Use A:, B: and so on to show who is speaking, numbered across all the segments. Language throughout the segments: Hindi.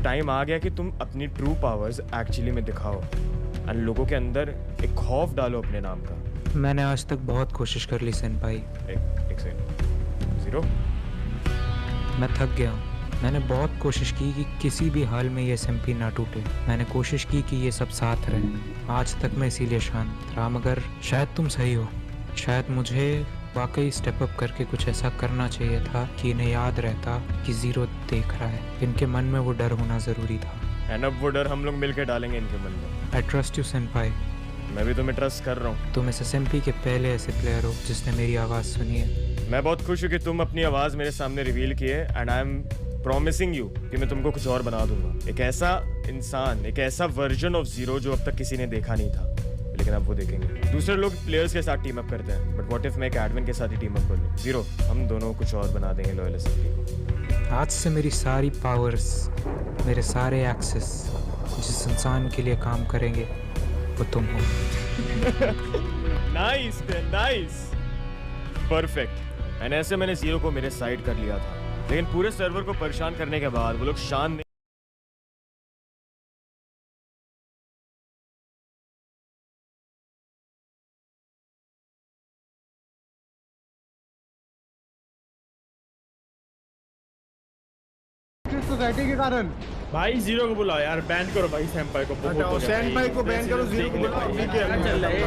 A: टाइम आ गया कि तुम अपनी ट्रू पावर्स एक्चुअली में दिखाओ और लोगों के अंदर एक खौफ डालो अपने नाम का।
B: मैंने आज तक बहुत कोशिश कर ली सेनपाई।
A: एक सेकंड जीरो,
B: मैं थक गया हूँ। मैंने बहुत कोशिश की कि किसी भी हाल में ये SMP ना टूटे। मैंने कोशिश की कि ये सब साथ रहे। आज तक मैं इसीलिए शांत रहा, मगर शायद तुम सही हो। शायद मुझे वाकई स्टेप अप करके कुछ ऐसा करना चाहिए था कि इन्हें याद रहता कि जीरो देख रहा है। इनके मन में वो डर होना ज़रूरी था।
A: एंड अब वो डर हम लोग मिलकर डालेंगे इनके मन में।
B: I trust you सेनपाई।
A: मैं भी तुम्हें ट्रस्ट कर रहा हूँ।
B: तुम इस SMP के पहले ऐसे प्लेयर हो जिसने मेरी आवाज़ सुनी है।
A: मैं बहुत खुश हूँ कि तुम अपनी आवाज़ मेरे सामने रिवील किए and I am promising you कि मैं तुमको कुछ और बना दूंगा। एक ऐसा इंसान, एक ऐसा वर्जन ऑफ जीरो जो अब तक किसी ने देखा नहीं था, लेकिन अब वो देखेंगे। दूसरे लोग प्लेयर्स के साथ टीम अप करते हैं, बट व्हाट इफ मैं एक एडमिन के साथ ही टीम अप कर लूं? जीरो, हम दोनों कुछ और बना देंगे लॉयल SMP को।
B: आज से मेरी सारी पावर्स, मेरे सारे एक्सेस जिस इंसान के लिए काम करेंगे वो तुम हो।
A: Nice man, nice, perfect. And ऐसे मैंने जीरो को मेरे साइड कर लिया था, लेकिन पूरे सर्वर को परेशान करने के बाद वो लोग शान
C: सोसाइटी के कारण।
D: भाई जीरो को बुलाओ यार, बैन करो भाई सेनपाई को।
C: सेनपाई को बैन करो, जीरो को बुलाओ। ठीक है,
D: चल रहा है।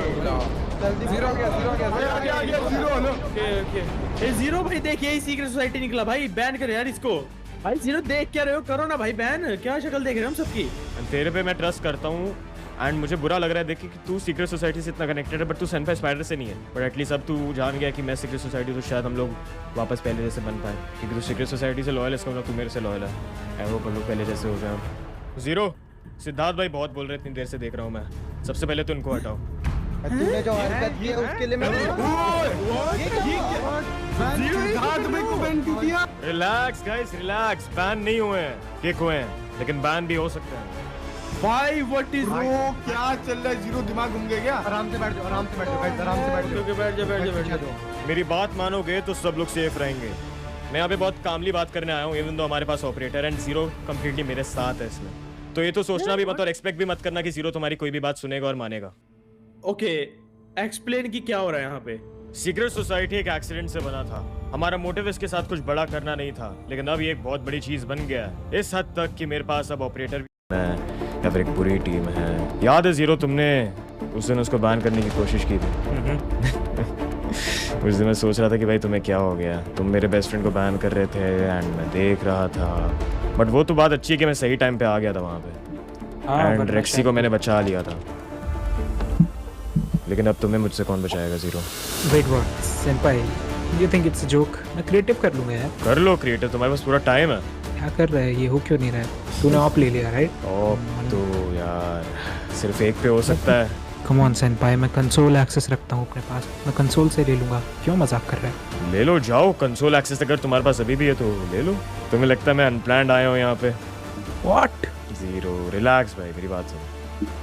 C: जल्दी जीरो आ गया जीरो। हेलो
D: ओके ए जीरो भाई देख, यही सीक्रेट सोसाइटी निकला भाई, बैन कर यार इसको। भाई जीरो देख क्या रहे हो, करो ना भाई बैन। क्या शक्ल देख रहे हो हम सबकी।
A: तेरे पे मैं ट्रस्ट करता हूँ एंड मुझे बुरा लग रहा है देख के कि तू सीक्रेट सोसाइटी से इतना कनेक्टेड है, बट तू सेनपाई स्पाइडर से नहीं है। बट एटलीस्ट अब तू जान गया कि मैं सीक्रेट सोसाइटी, तो शायद हम लोग वापस पहले जैसे बन पाए, क्योंकि तू सीक्रेट सोसाइटी से लॉयल है, इसका मतलब तू मेरे से लॉयल है। आई होप हम लोग पहले जैसे हो जाए। जीरो, सिद्धार्थ भाई बहुत बोल रहे, इतनी देर से देख रहा हूँ मैं। सबसे पहले तो इनको हटाओ।
C: तूने जो हरकत की है उसके लिए मैंने सिद्धार्थ भाई को बैन क्यों किया?
A: Relax guys, relax. बैन नहीं हुए हैं, किक हुए हैं, लेकिन बैन भी हो सकता है।
D: भाई व्हाट इज
C: क्या चल रहा है? जीरो दिमाग घूम गया क्या? आराम से बैठ जाओ, आराम से बैठ जाओ, आराम से बैठ जाओ।
D: बैठ जाओ।
A: मेरी बात मानोगे तो सब लोग सेफ रहेंगे। मैं यहाँ पे बहुत कामली बात करने आया हूँ, इवन दो हमारे पास ऑपरेटर एंड जीरो कंप्लीटली मेरे साथ है इसमें। तो ये तो सोचना भी मत और एक्सपेक्ट भी मत करना कि जीरो तुम्हारी कोई भी बात सुनेगा और मानेगा।
D: ओके, एक्सप्लेन की क्या हो रहा है यहाँ पे।
A: सीक्रेट सोसाइटी एक एक्सीडेंट से बना था। हमारा मोटिव इसके साथ कुछ बड़ा करना नहीं था, लेकिन अब ये एक बहुत बड़ी चीज बन गया है, इस हद तक कि मेरे पास अब ऑपरेटर भी है या फिर एक पूरी टीम है। याद है जीरो, तुमने उस दिन उसको बैन करने की कोशिश की थी। उस दिन मैं सोच रहा था कि भाई तुम्हें क्या हो गया, तुम मेरे बेस्ट फ्रेंड को बैन कर रहे थे एंड मैं देख रहा था। बट वो तो बात अच्छी है कि मैं सही टाइम पे आ गया था वहाँ पे एंड रेक्सी को मैंने बचा लिया था। लेकिन अब तुम्हें मुझसे कौन बचाएगा जीरो?
B: वेट व्हाट सेनपाई, you think it's a joke? मैं क्रिएटिव कर लूंगा यार।
A: कर लो क्रिएटिव, तुम्हारे पास पूरा टाइम है।
B: क्या कर रहा है ये? हो क्यों नहीं रहा है? तूने ऑफ ले लिया राइट?
A: ऑफ तो यार सिर्फ एक पे हो सकता है।
B: कम ऑन सेनपाई, मैं कंसोल एक्सेस रखता हूँ अपने पास, मैं कंसोल से ले लूंगा। क्यों मजाक कर रहा है?
A: ले लो, जाओ कंसोल एक्सेस अगर तुम्हारे पास अभी भी है तो ले लो। तुम्हें लगता है मैं अनप्लान्ड आया हूँ यहाँ पे?
B: व्हाट?
A: जीरो, रिलैक्स भाई, मेरी बात सुनो।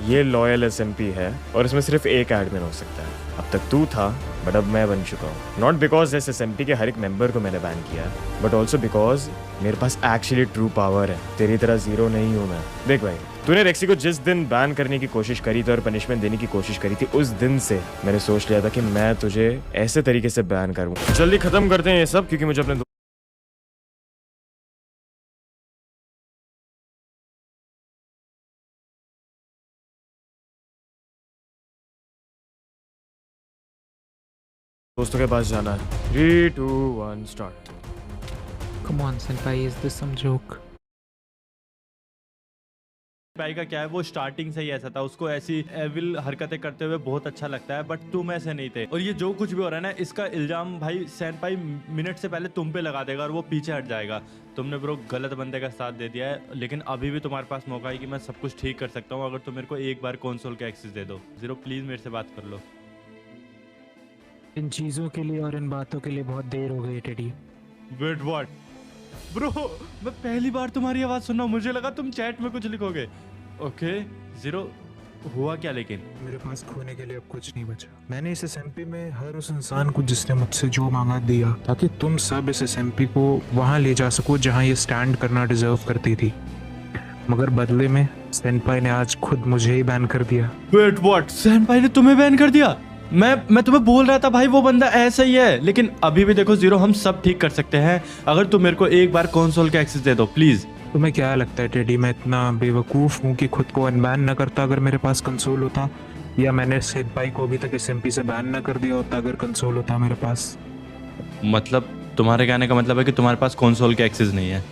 A: ये लॉयल SMP है और इसमें सिर्फ एक एडमिन हो सकता है। अब तक तू था, बट अब मैं बन चुका हूँ। नॉट बिकॉज इस SMP के हर एक मेंबर को मैंने बैन किया, बट ऑल्सो बिकॉज मेरे पास एक्चुअली ट्रू पावर है। तेरी तरह जीरो नहीं हूँ मैं। देख भाई, तूने रेक्सी को जिस दिन बैन करने की कोशिश करी थी और पनिशमेंट देने की कोशिश करी थी, उस दिन से मैंने सोच लिया था कि मैं तुझे ऐसे तरीके से बैन करूँ। जल्दी खत्म करते हैं ये सब, क्योंकि मुझे अपने दोस्तों के पास जाना है। 3, 2, 1 स्टार्ट।
B: कम ऑन सेनपाई, इज दिस सम जोक?
E: भाई का क्या है, वो स्टार्टिंग से ही ऐसा था, उसको ऐसी एविल हरकतें करते हुए बहुत अच्छा लगता है, बट तुम ऐसे नहीं थे। और ये जो कुछ भी हो रहा है ना, इसका इल्जाम भाई सेनपाई मिनट से पहले तुम पे लगा देगा और वो पीछे हट जाएगा। तुमने ब्रो गलत बंदे का साथ दे दिया है, लेकिन अभी भी तुम्हारे पास मौका है कि मैं सब कुछ ठीक कर सकता हूँ, अगर तुम मेरे को एक बार कंसोल का एक्सेस दे दो। जीरो प्लीज मेरे से बात कर लो।
B: इन चीजों के लिए और इन बातों के लिए बहुत देर हो गई टेडी।
E: वेट व्हाट ब्रो, मैं पहली बार तुम्हारी आवाज सुन रहा हूँ, मुझे लगा तुम चैट में कुछ लिखोगे। ओके जीरो, हुआ क्या? लेकिन
B: मेरे पास खोने के लिए अब कुछ नहीं बचा। मैंने इस SMP में हर उस इंसान को जिसने मुझसे जो मांगा दिया, ताकि तुम सब इस SMP को वहां ले जा सको जहां ये स्टैंड करना डिजर्व करती थी। मगर बदले में सेनपाई ने आज खुद मुझे ही बैन कर दिया।
E: वेट व्हाट, सैनपाई ने तुम्हें बैन कर दिया? मैं तुम्हें बोल रहा था भाई वो बंदा ऐसा ही है, लेकिन अभी भी देखो जीरो, हम सब ठीक कर सकते हैं अगर तुम मेरे को एक बार कंसोल का एक्सेस दे दो प्लीज।
B: तुम्हें क्या लगता है टेडी, मैं इतना बेवकूफ़ हूँ कि खुद को अनबैन न करता अगर मेरे पास कंसोल होता, या मैंने सेनपाई को अभी तक SMP से बैन न कर दिया होता अगर कंसोल होता मेरे पास?
E: मतलब तुम्हारे कहने का मतलब है कि तुम्हारे पास कंसोल के एक्सेस नहीं है?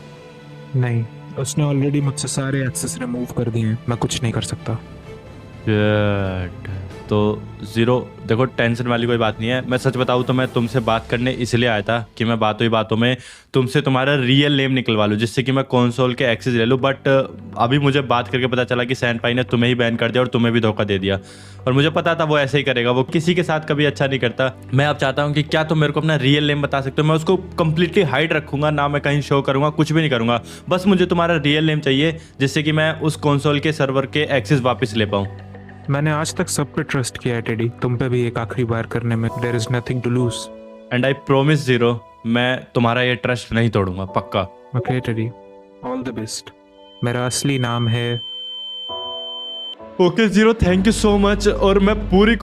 B: नहीं, उसने ऑलरेडी मुझसे सारे एक्सेस रिमूव कर दिए हैं, मैं कुछ नहीं कर सकता।
E: Shit. तो जीरो देखो, टेंशन वाली कोई बात नहीं है। मैं सच बताऊँ तो मैं तुमसे बात करने इसलिए आया था कि मैं बातों ही बातों में तुमसे तुम्हारा रियल नेम निकलवा लूँ, जिससे कि मैं कंसोल के एक्सेस ले लूँ। बट अभी मुझे बात करके पता चला कि सैनपाई ने तुम्हें ही बैन कर दिया और तुम्हें भी धोखा दे दिया, और मुझे पता था वो ऐसे ही करेगा, वो किसी के साथ कभी अच्छा नहीं करता। मैं अब चाहता हूँ कि क्या तुम मेरे को अपना रियल नेम बता सकते हो? मैं उसको कंप्लीटली हाइड रखूंगा, ना मैं कहीं शो करूँगा, कुछ भी नहीं करूँगा, बस मुझे तुम्हारा रियल नेम चाहिए जिससे कि मैं उस कंसोल के सर्वर के एक्सेस वापस ले पाऊँ।
B: मैंने आज तक सब पे ट्रस्ट किया है टेडी, तुम पे भी एक आखिरी बार करने में। There is nothing to lose.
E: And I promise Zero, मैं तुम्हारा ये ट्रस्ट नहीं तोड़ूंगा, पक्का।
B: Okay Teddy, all the best. मेरा असली नाम है
E: okay Zero, thank you so much, और मैं पूरी